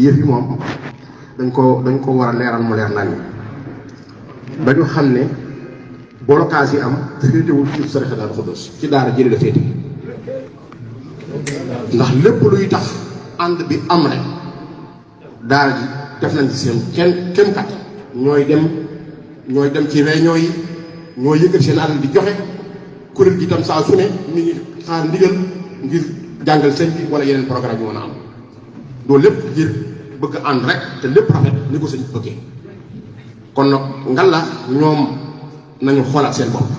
yëf yi moom dañ ko war a leeral mu leer nañ ba ñu xam ne blocage yi am féetewul ci Sëriñ Daaru Xudoos ci daara jële la féete ndax lépp luy tax ànd bi am rek daara ji def nañ ci seen kenn kat ñooy dem ci réunion yi ñooy yëkkati seen alal di joxe kuréel gi itam saa su ne mi ngi xaar ndigal ngir jàngal sëñ bi wala yeneen programme yu mën a am loolu lépp ngir bëgg ànd rek te lépp rafet ni ko sëñ bi bëggee kon nag ngalla ñoom nañu xoolaat seen bopp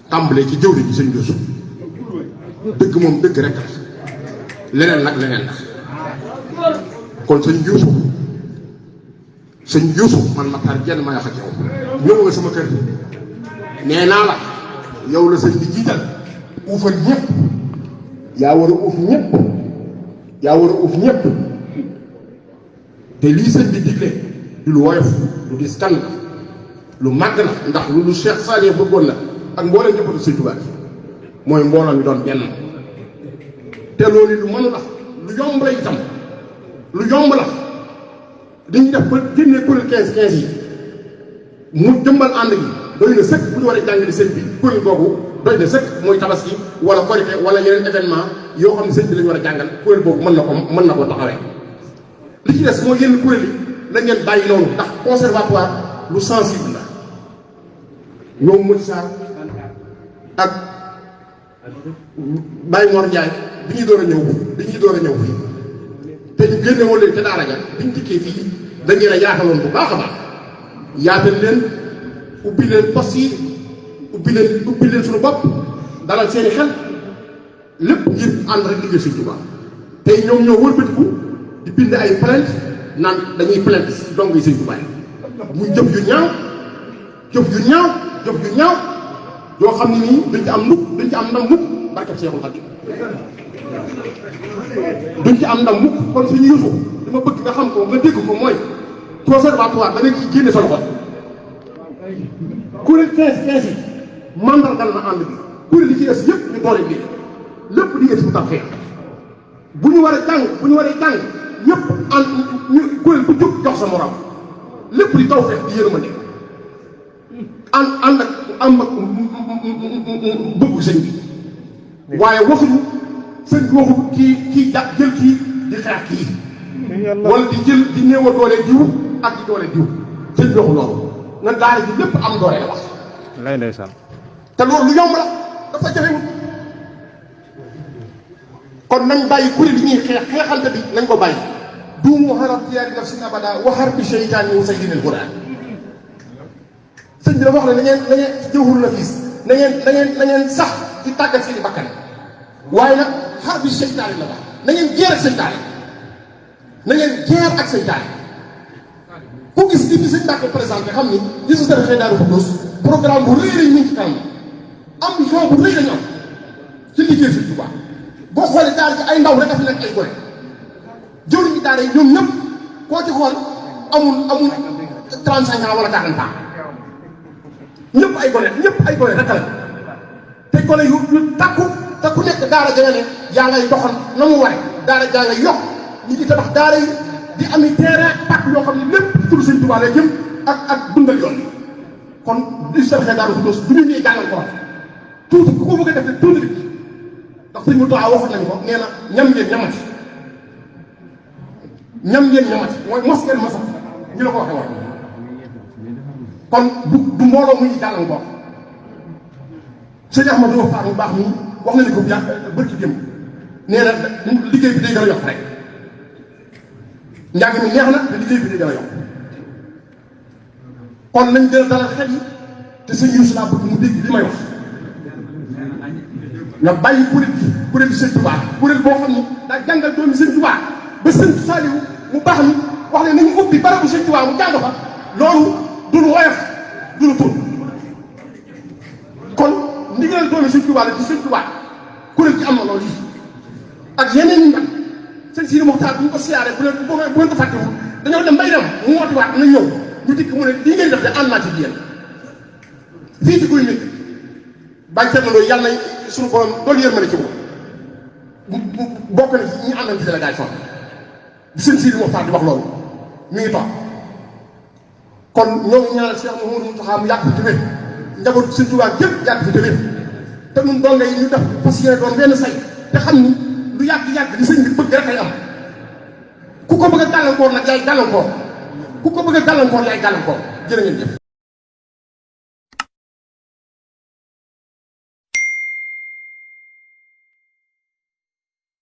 tàmbalee ci jëwri ji sëñ Yuusu dëgg moom dëgg rek leneen nag leneen la kon sëñ Yuusu man Matar Jenn ma wax ak yow ñëw nga sama kër nee naa la yow la sëñ bi jiital uufal ñëpp yaa war a uuf ñëpp te lii sëñ bi digle du lu woyof lu dis kan la lu màgg la ndax lu Cheikh Saliou bëggoon la ak mbooleem ñëppatu sëñ Tuubaa mooy mbooloo mi doon benn te loolu lu mën la lu yomb la itam lu yomb la dañuy def ba génnee kuréel 15 yi mu jëmbal ànd gi doy na sëkk bu ñu war a jàngale sëñ bi kuréel boobu doy na sëkk mooy tabaski wala korite wala yeneen événement yoo xam ne sëñ bi la ñu war a jàngal kuréel boobu mën na ko taxawee li ci des mooy yenn kuréel yi la ngeen bàyyi noonu ndax conservatoire lu sensible la ñoom Modou Sarr ak Baye Mor Ndiaye bi ñuy door a ñëw fii te ñu génne woon leen te daara ja bi ñu dikkee fii dañ leen a yaataloon bu baax a baax yaatal leen ubbi leen poste yi ubbi leen suñu bopp dalal seeni xel lépp ngir ànd rek liggéey Sëñ Tuubaa tey ñoom ñoo wëlbatiku di bind ay plainte naan dañuy plainte si dong yi Sëñ Tuubaa muy jëf yu ñaaw yoo xam ne nii duñ ci am ndam mukk barkeb Seexul Xadiim duñ ci am ndam mukk kon suñu Yuusu dama bëgg nga xam ko nga dégg ko mooy conservatoire da nga ciy génne sa loxo kuréel 15 yi mandargal na ànd bi kuréel yi ci des yëpp ñu doole bi lépp di ngeen si bu tax xeex bu ñu waree jàng ñëpp ànd ñu kuréel bu jóg jox sa morom lépp di taw feex di yërmande ànd ak am ak bëggu sëñ bi waaye waxuñu sëñ bi waxu kii jël kii di xeex kii wala di jël di néew a doole diw ak di doole diw sëñ bi waxu loolu na daara ji lépp am doole la wax lay ndeysaan te loolu lu yomb la dafa jafewul kon nañ bàyyi kuréel yi ñuy xeexante bi nañ ko bàyyi duumu xarab tiyaari nafsin abada waxar bi seytaan yi sa dinil quran sëñ bi dafa wax ne na ngeen jëwhur na fiis na ngeen sax ci tàggat seeni bakkan waaye nag xar bi seytaane la wax na ngeen jeer ak seytaane ku gis li fi sëñ Mbàkke présenté xam ni li su Sëriñ Daaru Xudoos programme bu rëy lañ ñu ci kanam ambition bu rëy lañu am ci liggéey Sëñ Tuubaa boo xoolee daara ci ay ndaw rek a fi nekk ay gone jëwriñ ñi daara yi ñoom ñëpp koo ci xool amul 35 ans wala 40 ans ñëpp ay gone rek la te gone yu takku te ku nekk daara ja nga ne yaa ngay doxal na mu ware daara jaa ngay yokk ñi di tabax daara yi di ami terrain pàkk yoo xam ne lépp tudd Sëñ Tuubaa lay jëm ak dundal yoon bi kon li Sëriñ Daaru Xudoos du ñu ñuy jàngal ko wax tuuti ku ko bëgg a def tuuti bi ndax sëñ Moussa waxoon nañu ko nee na ñam ngeen ñamati mooy mos ngeen mosam ñu la ko waxee woon kon du mbooloo muy jàngal ko sëñ Ahmadou Fall mu baax nii wax na ni ko bërki démb nee na liggéey bi day gën a yokk rek njàng mi neex na te liggéey bi day gën a yokk kon nañ gën a dalal xel yi te sëñ Yuusu laa bëgg mu dégg li may wax nga bàyyi kuréel Sëñ Tuubaa kuréel boo xam ni daa jàngal doomi Sëñ Tuubaa ba Sëñ Saaliw mu baax ni wax ne nañu ubbi barabu Sëñ Tuubaa mu jàng fa loolu du lu woyof du lu tur kon ndigalal doomi Sëñ Tuubaa la ci Sëñ Tuubaa kuréel ci am na loolu yi ak yeneen ñi nag sëñ Sidi Moxtaar bu ñu ko siyaaree bu leen ko fàttewul dañoo dem bay dem mu wootiwaat na ñëw ñu dikk mu ne lii ngeen def de ànd naa ci yéen fii ci guy nit bàyyi seetlu loolu yàlla na suñu borom doolu yërmande ci moom bokk na ci ñi àndal ci délégation di seen Sidi Moxtaar di wax loolu mi ngi toog kon ñoo ngi ñaanal Cheikh Mouhamadou Mountakha mu yàgg fi te wér njabootu Sëñ Tuubaa gépp yàgg fi te wér te ñun doon ngay ñu def fas yéene doon benn say te xam ni lu yàgg-yàgg di sëñ bi bëgg rek ay am ku ko bëgg a gàllankoor nag yaay gàllankoor ku ko bëgg a gàllankoor yaay gàllankoor jërë ngeen jëf